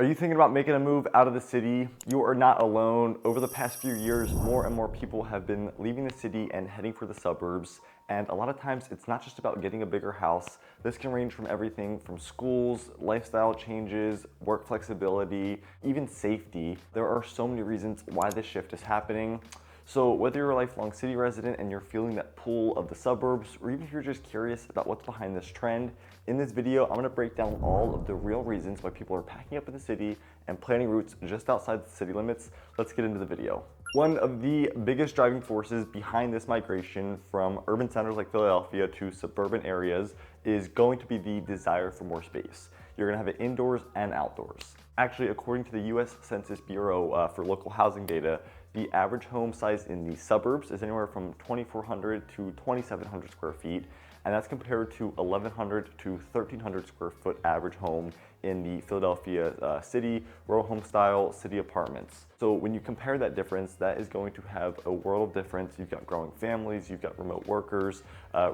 Are you thinking about making a move out of the city? You are not alone. Over the past few years, more and more people have been leaving the city and heading for the suburbs. And a lot of times it's not just about getting a bigger house. This can range from everything from schools, lifestyle changes, work flexibility, even safety. There are so many reasons why this shift is happening. So whether you're a lifelong city resident and you're feeling that pull of the suburbs, or even if you're just curious about what's behind this trend, in this video, I'm gonna break down all of the real reasons why people are packing up in the city and planning routes just outside the city limits. Let's get into the video. One of the biggest driving forces behind this migration from urban centers like Philadelphia to suburban areas is going to be the desire for more space. You're gonna have it indoors and outdoors. Actually, according to the US Census Bureau for local housing data, the average home size in the suburbs is anywhere from 2,400 to 2,700 square feet, and that's compared to 1,100 to 1,300 square foot average home in the Philadelphia city row home style city apartments. So when you compare that difference, that is going to have a world of difference. You've got growing families, you've got remote workers,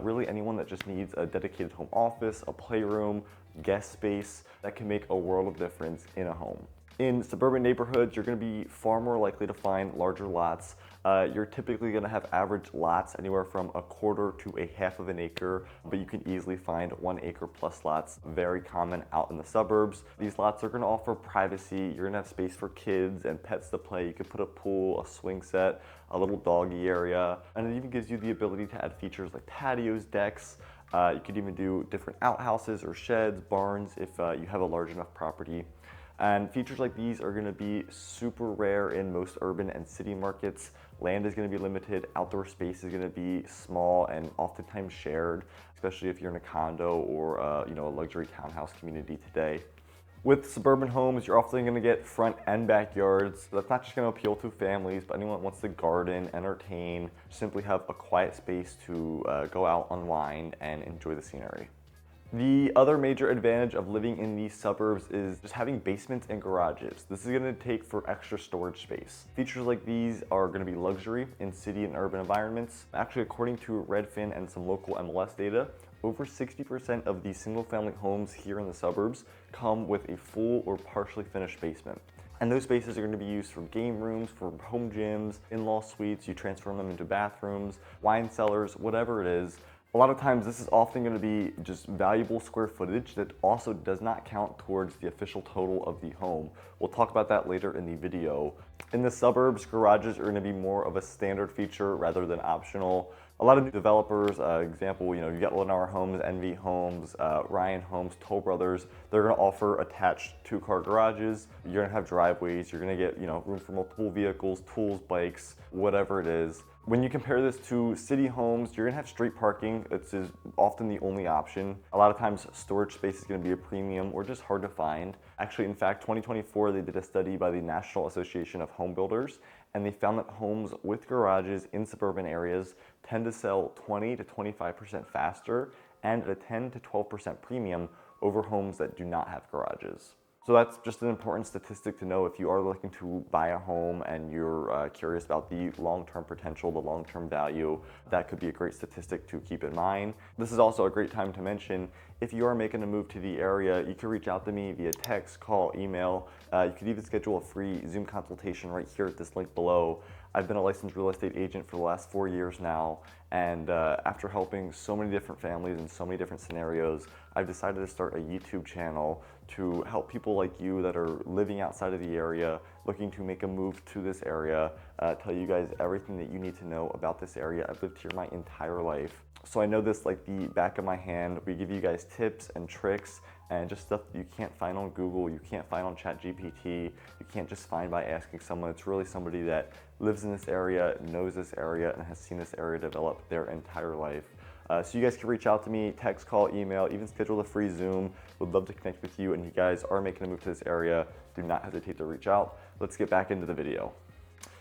really anyone that just needs a dedicated home office, a playroom, guest space, that can make a world of difference in a home. In suburban neighborhoods, you're going to be far more likely to find larger lots. You're typically going to have average lots anywhere from a quarter to a half of an acre, but you can easily find 1 acre plus lots, very common out in the suburbs. These lots are going to offer privacy. You're going to have space for kids and pets to play. You could put a pool, a swing set, a little doggy area, and it even gives you the ability to add features like patios, decks. You could even do different outhouses or sheds, barns if you have a large enough property. And features like these are gonna be super rare in most urban and city markets. Land is gonna be limited, outdoor space is gonna be small and oftentimes shared, especially if you're in a condo or a luxury townhouse community today. With suburban homes, you're often gonna get front and backyards. That's not just gonna appeal to families, but anyone that wants to garden, entertain, simply have a quiet space to go out, unwind, and enjoy the scenery. The other major advantage of living in these suburbs is just having basements and garages. This is gonna take for extra storage space. Features like these are gonna be luxury in city and urban environments. Actually, according to Redfin and some local MLS data, over 60% of the single family homes here in the suburbs come with a full or partially finished basement. And those spaces are going to be used for game rooms, for home gyms, in-law suites, you transform them into bathrooms, wine cellars, whatever it is. A lot of times this is often going to be just valuable square footage that also does not count towards the official total of the home. We'll talk about that later in the video. In the suburbs, garages are going to be more of a standard feature rather than optional. A lot of new developers, example, you got Lennar Homes, Envy Homes, Ryan Homes, Toll Brothers, they're gonna offer attached 2-car garages. You're gonna have driveways, you're gonna get room for multiple vehicles, tools, bikes, whatever it is. When you compare this to city homes, you're gonna have street parking. It's often the only option. A lot of times storage space is gonna be a premium or just hard to find. Actually, in fact, 2024, they did a study by the National Association of Home Builders, and they found that homes with garages in suburban areas tend to sell 20 to 25% faster and at a 10 to 12% premium over homes that do not have garages. So that's just an important statistic to know if you are looking to buy a home and you're curious about the long-term potential, the long-term value. That could be a great statistic to keep in mind. This is also a great time to mention, if you are making a move to the area, you can reach out to me via text, call, email. You could even schedule a free Zoom consultation right here at this link below. I've been a licensed real estate agent for the last 4 years now, and after helping so many different families in so many different scenarios, I've decided to start a YouTube channel to help people like you that are living outside of the area, looking to make a move to this area, tell you guys everything that you need to know about this area. I've lived here my entire life, so I know this like the back of my hand. We give you guys tips and tricks and just stuff that you can't find on Google, you can't find on ChatGPT, you can't just find by asking someone. It's really somebody that lives in this area, knows this area, and has seen this area develop their entire life. So you guys can reach out to me, text, call, email, even schedule a free Zoom. Would love to connect with you, and you guys are making a move to this area, do not hesitate to reach out. Let's get back into the video.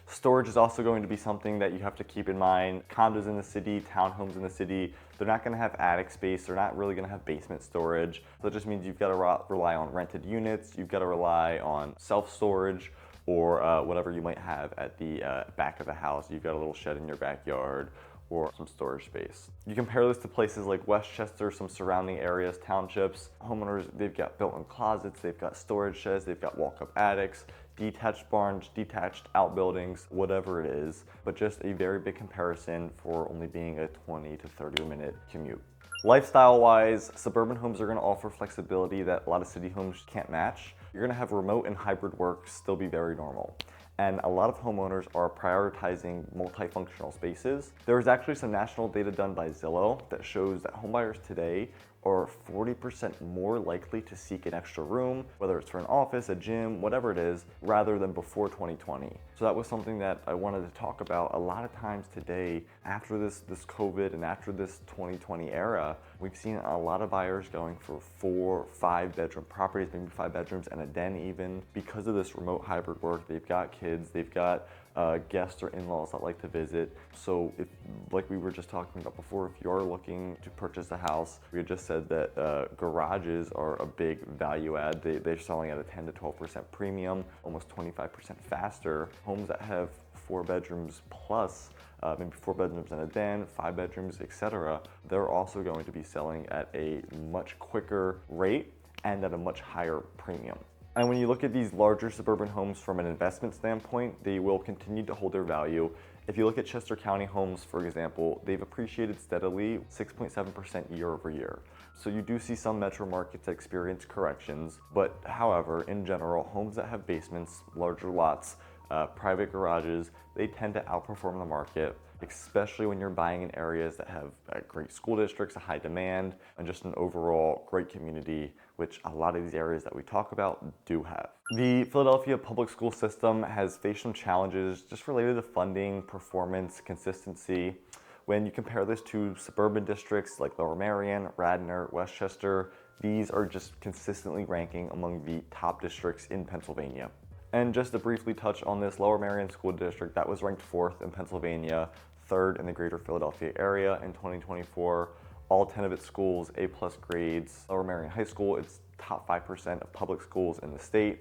Storage is also going to be something that you have to keep in mind. Condos in the city, townhomes in the city, they're not gonna have attic space, they're not really gonna have basement storage. So that just means you've gotta rely on rented units, you've gotta rely on self-storage, or whatever you might have at the back of the house. You've got a little shed in your backyard, or some storage space. You compare this to places like Westchester, some surrounding areas, townships, homeowners, they've got built-in closets, they've got storage sheds, they've got walk-up attics, detached barns, detached outbuildings, whatever it is, but just a very big comparison for only being a 20 to 30-minute commute. Lifestyle-wise, suburban homes are going to offer flexibility that a lot of city homes can't match. You're going to have remote and hybrid work still be very normal. And a lot of homeowners are prioritizing multifunctional spaces. There is actually some national data done by Zillow that shows that homebuyers today are 40% more likely to seek an extra room, whether it's for an office, a gym, whatever it is, rather than before 2020. So that was something that I wanted to talk about. A lot of times today, after this COVID and after this 2020 era, we've seen a lot of buyers going for 4, 5 bedroom properties, maybe 5 bedrooms and a den even. Because of this remote hybrid work, they've got kids, they've got guests or in-laws that like to visit. So if, like we were just talking about before, if you're looking to purchase a house, we had just said that garages are a big value add. They're selling at a 10 to 12% premium, almost 25% faster. Homes that have 4 bedrooms plus, maybe 4 bedrooms and a den, 5 bedrooms, etc., they're also going to be selling at a much quicker rate and at a much higher premium. And when you look at these larger suburban homes from an investment standpoint, they will continue to hold their value. If you look at Chester County homes, for example, they've appreciated steadily 6.7% year over year. So you do see some metro markets that experience corrections, but however, in general, homes that have basements, larger lots, private garages, they tend to outperform the market, especially when you're buying in areas that have great school districts, a high demand, and just an overall great community, which a lot of these areas that we talk about do have. The Philadelphia public school system has faced some challenges just related to funding, performance, consistency. When you compare this to suburban districts like Lower Merion, Radnor, Westchester, these are just consistently ranking among the top districts in Pennsylvania. And just to briefly touch on this, Lower Merion School District, that was ranked 4th in Pennsylvania, 3rd in the greater Philadelphia area in 2024. All 10 of its schools, A+ grades. Lower Merion High School, it's top 5% of public schools in the state.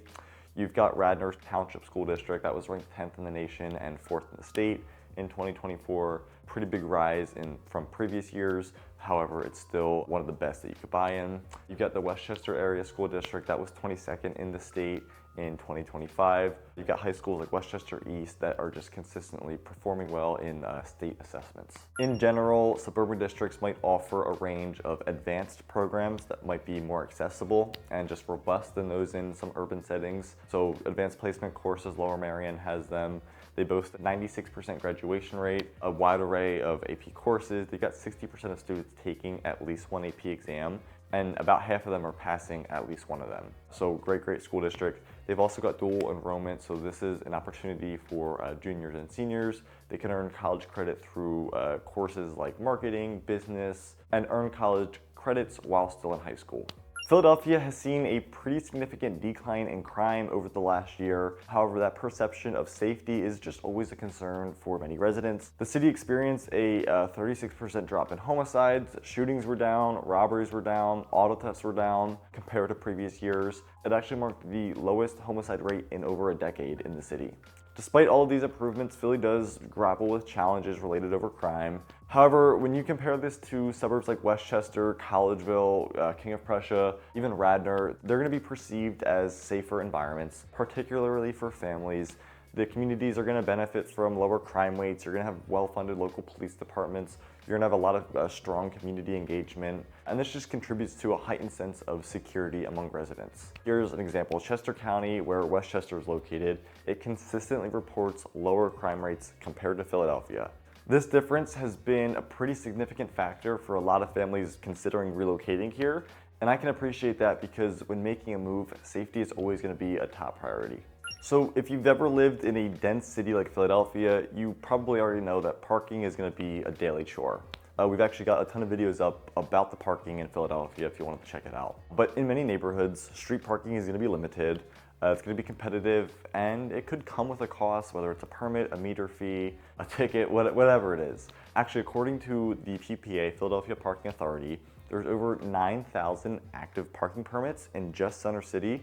You've got Radnor Township School District, that was ranked 10th in the nation and 4th in the state in 2024. Pretty big rise from previous years. However, it's still one of the best that you could buy in. You've got the Westchester Area School District, that was 22nd in the state in 2025. You've got high schools like Westchester East that are just consistently performing well in state assessments. In general, suburban districts might offer a range of advanced programs that might be more accessible and just robust than those in some urban settings. So advanced placement courses, Lower Merion has them. They boast a 96% graduation rate, a wide array of AP courses. They've got 60% of students taking at least one AP exam, and about half of them are passing at least one of them. So great school district. They've also got dual enrollment, so this is an opportunity for juniors and seniors. They can earn college credit through courses like marketing, business, and earn college credits while still in high school. Philadelphia has seen a pretty significant decline in crime over the last year. However, that perception of safety is just always a concern for many residents. The city experienced a 36% drop in homicides, shootings were down, robberies were down, auto thefts were down compared to previous years. It actually marked the lowest homicide rate in over a decade in the city. Despite all of these improvements, Philly does grapple with challenges related over crime. However, when you compare this to suburbs like Westchester, Collegeville, King of Prussia, even Radnor, they're going to be perceived as safer environments, particularly for families. The communities are going to benefit from lower crime rates. You're going to have well-funded local police departments. You're going to have a lot of strong community engagement, and this just contributes to a heightened sense of security among residents. Here's an example. Chester County, where Westchester is located, it consistently reports lower crime rates compared to Philadelphia. This difference has been a pretty significant factor for a lot of families considering relocating here, and I can appreciate that because when making a move, safety is always going to be a top priority. So if you've ever lived in a dense city like Philadelphia, you probably already know that parking is going to be a daily chore. We've actually got a ton of videos up about the parking in Philadelphia if you want to check it out. But in many neighborhoods, street parking is going to be limited. It's going to be competitive, and it could come with a cost, whether it's a permit, a meter fee, a ticket, whatever it is. Actually, according to the PPA, Philadelphia Parking Authority, there's over 9,000 active parking permits in just Center City,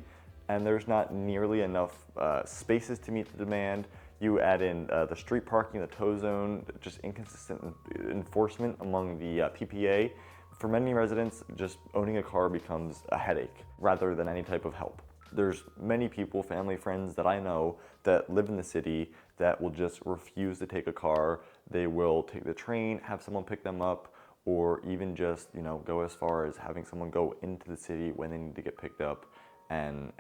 and there's not nearly enough spaces to meet the demand. You add in the street parking, the tow zone, just inconsistent enforcement among the PPA. For many residents, just owning a car becomes a headache rather than any type of help. There's many people, family, friends that I know that live in the city that will just refuse to take a car. They will take the train, have someone pick them up, or even just, go as far as having someone go into the city when they need to get picked up and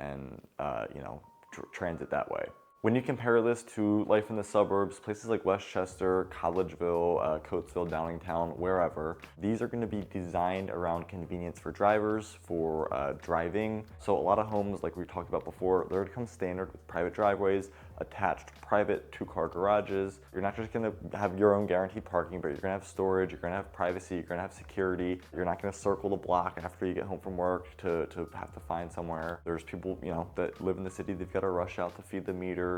transit that way. When you compare this to life in the suburbs, places like Westchester, Collegeville, Coatesville, Downingtown, wherever, these are going to be designed around convenience for drivers, for driving. So a lot of homes, like we talked about before, they're going to come standard with private driveways, attached private two-car garages. You're not just going to have your own guaranteed parking, but you're going to have storage, you're going to have privacy, you're going to have security. You're not going to circle the block after you get home from work to have to find somewhere. There's people, that live in the city, they've got to rush out to feed the meter,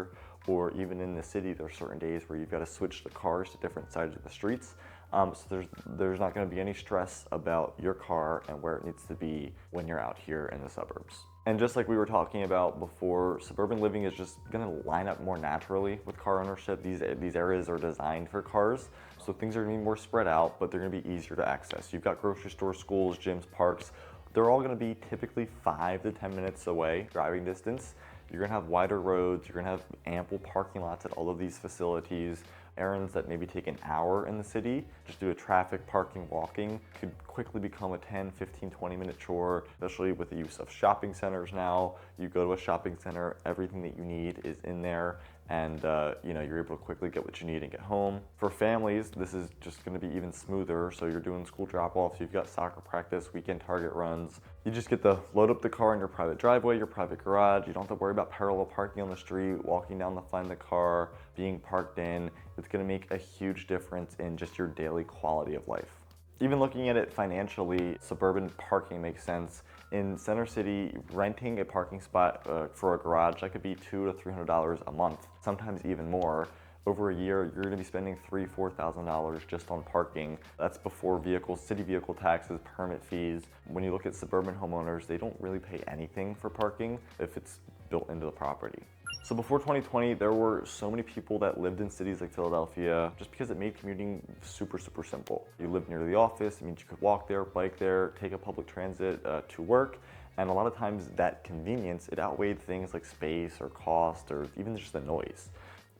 or even in the city, there's certain days where you've got to switch the cars to different sides of the streets. So there's not going to be any stress about your car and where it needs to be when you're out here in the suburbs. And just like we were talking about before, suburban living is just going to line up more naturally with car ownership. These areas are designed for cars, so things are going to be more spread out, but they're going to be easier to access. You've got grocery stores, schools, gyms, parks. They're all going to be typically 5 to 10 minutes away, driving distance. You're going to have wider roads. You're going to have ample parking lots at all of these facilities. Errands that maybe take an hour in the city, just due to traffic, parking, walking, could quickly become a 10, 15, 20-minute chore, especially with the use of shopping centers now. You go to a shopping center, everything that you need is in there, and you're able to quickly get what you need and get home. For families, this is just going to be even smoother. So you're doing school drop-offs, you've got soccer practice, weekend Target runs. You just get to load up the car in your private driveway, your private garage. You don't have to worry about parallel parking on the street, walking down to find the car, being parked in. It's going to make a huge difference in just your daily quality of life. Even looking at it financially, suburban parking makes sense. In Center City, renting a parking spot for a garage, that could be $200 to $300 a month, sometimes even more. Over a year, you're going to be spending $3,000 to $4,000 just on parking. That's before vehicles, city vehicle taxes, permit fees. When you look at suburban homeowners, they don't really pay anything for parking if it's built into the property. So before 2020, there were so many people that lived in cities like Philadelphia just because it made commuting super, super simple. You lived near the office, it means you could walk there, bike there, take a public transit to work. And a lot of times that convenience, it outweighed things like space or cost or even just the noise.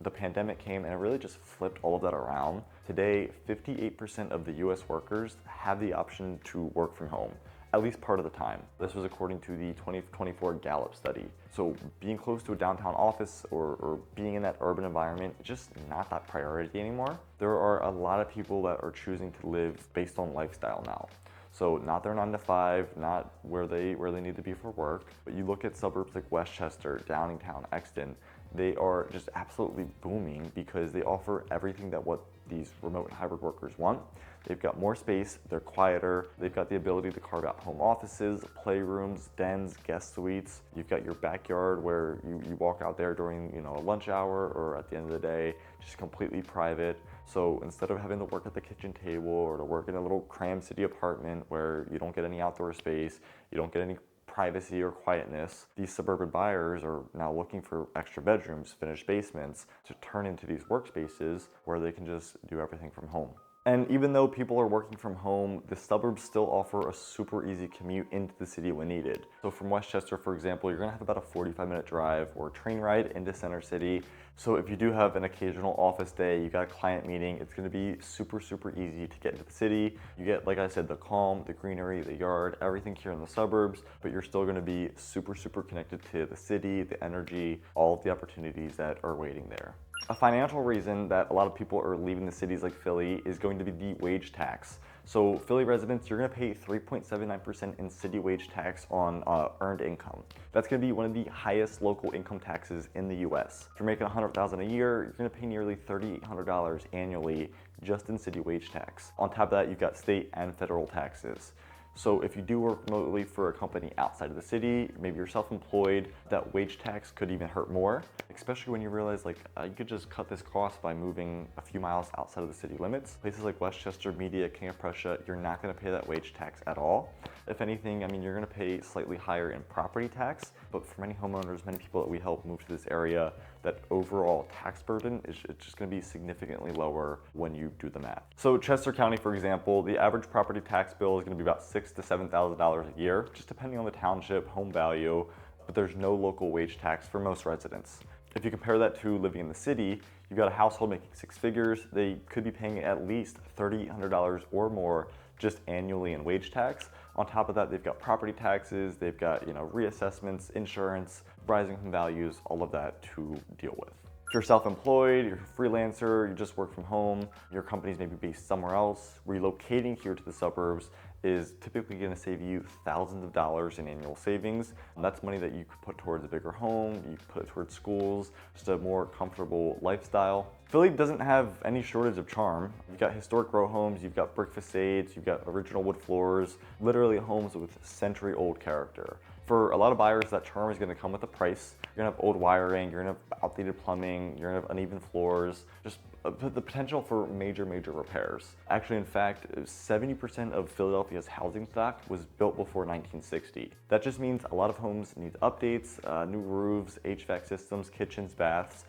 The pandemic came and it really just flipped all of that around. Today, 58% of the US workers have the option to work from home, at least part of the time. This was according to the 2024 Gallup study. So being close to a downtown office or being in that urban environment, just not that priority anymore. There are a lot of people that are choosing to live based on lifestyle now. So not their 9 to 5, not where they need to be for work, but you look at suburbs like Westchester, Downingtown, Exton, they are just absolutely booming because they offer everything that what these remote and hybrid workers want. They've got more space, they're quieter, they've got the ability to carve out home offices, playrooms, dens, guest suites. You've got your backyard where you walk out there during a lunch hour or at the end of the day, just completely private. So instead of having to work at the kitchen table or to work in a little cram city apartment where you don't get any outdoor space, you don't get any privacy or quietness, these suburban buyers are now looking for extra bedrooms, finished basements to turn into these workspaces where they can just do everything from home. And even though people are working from home, the suburbs still offer a super easy commute into the city when needed. So from Westchester, for example, you're gonna have about a 45-minute drive or train ride into Center City. So if you do have an occasional office day, you got a client meeting, it's gonna be super, super easy to get into the city. You get, like I said, the calm, the greenery, the yard, everything here in the suburbs, but you're still gonna be super, super connected to the city, the energy, all of the opportunities that are waiting there. A financial reason that a lot of people are leaving the cities like Philly is going to be the wage tax. So Philly residents, you're gonna pay 3.79% in city wage tax on earned income. That's gonna be one of the highest local income taxes in the US. If you're making $100,000 a year, you're gonna pay nearly $3,800 annually just in city wage tax. On top of that, you've got state and federal taxes. So if you do work remotely for a company outside of the city, maybe you're self-employed, that wage tax could even hurt more, especially when you realize like you could just cut this cost by moving a few miles outside of the city limits. Places like Westchester, Media, King of Prussia, you're not going to pay that wage tax at all. If anything, I mean, you're going to pay slightly higher in property tax, but for many homeowners, many people that we help move to this area, that overall tax burden is just going to be significantly lower when you do the math. So Chester County, for example, the average property tax bill is going to be about $6,000 to $7,000 a year, just depending on the township, home value, but there's no local wage tax for most residents. If you compare that to living in the city, you've got a household making six figures, they could be paying at least $3,800 or more just annually in wage tax. On top of that, they've got property taxes, they've got reassessments, insurance, rising home values, all of that to deal with. If you're self-employed, you're a freelancer, you just work from home, your company's maybe based somewhere else, relocating here to the suburbs is typically going to save you thousands of dollars in annual savings. And that's money that you could put towards a bigger home, you could put it towards schools, just a more comfortable lifestyle. Philly doesn't have any shortage of charm. You've got historic row homes, you've got brick facades, you've got original wood floors, literally homes with century-old character. For a lot of buyers, that charm is going to come with a price. You're going to have old wiring, you're going to have outdated plumbing, you're going to have uneven floors, just the potential for major repairs. Actually, in fact, 70% of Philadelphia's housing stock was built before 1960. That just means a lot of homes need updates, new roofs, HVAC systems, kitchens, baths,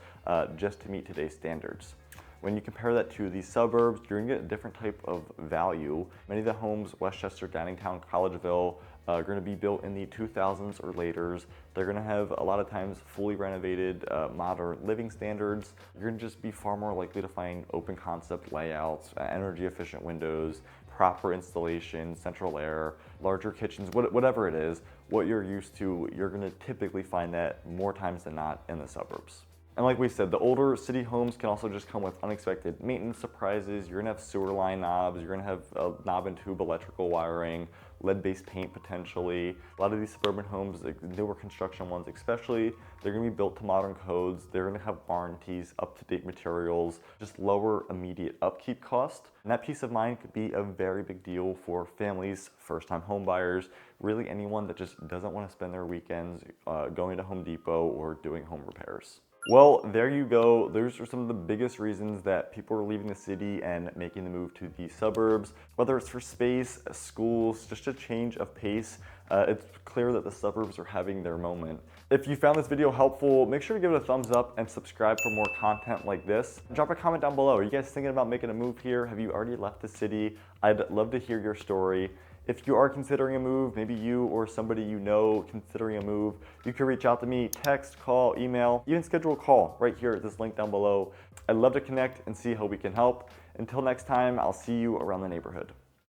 just to meet today's standards. When you compare that to the suburbs, you're gonna get a different type of value. Many of the homes, Westchester, Downingtown, Collegeville, are gonna be built in the 2000s or later. They're gonna have a lot of times fully renovated, modern living standards. You're gonna just be far more likely to find open concept layouts, energy efficient windows, proper installation, central air, larger kitchens, whatever it is, what you're used to, you're gonna typically find that more times than not in the suburbs. And like we said, the older city homes can also just come with unexpected maintenance surprises. You're gonna have sewer line knobs, you're gonna have knob and tube electrical wiring, lead-based paint potentially. A lot of these suburban homes, like newer construction ones especially, they're gonna be built to modern codes, they're gonna have warranties, up-to-date materials, just lower immediate upkeep cost. And that peace of mind could be a very big deal for families, first-time home buyers, really anyone that just doesn't wanna spend their weekends going to Home Depot or doing home repairs. Well, there you go. Those are some of the biggest reasons that people are leaving the city and making the move to the suburbs. Whether it's for space, schools, just a change of pace, it's clear that the suburbs are having their moment. If you found this video helpful, make sure to give it a thumbs up and subscribe for more content like this. Drop a comment down below. Are you guys thinking about making a move here? Have you already left the city? I'd love to hear your story. If you are considering a move, maybe you or somebody you know considering a move, you can reach out to me, text, call, email, even schedule a call right here at this link down below. I'd love to connect and see how we can help. Until next time, I'll see you around the neighborhood.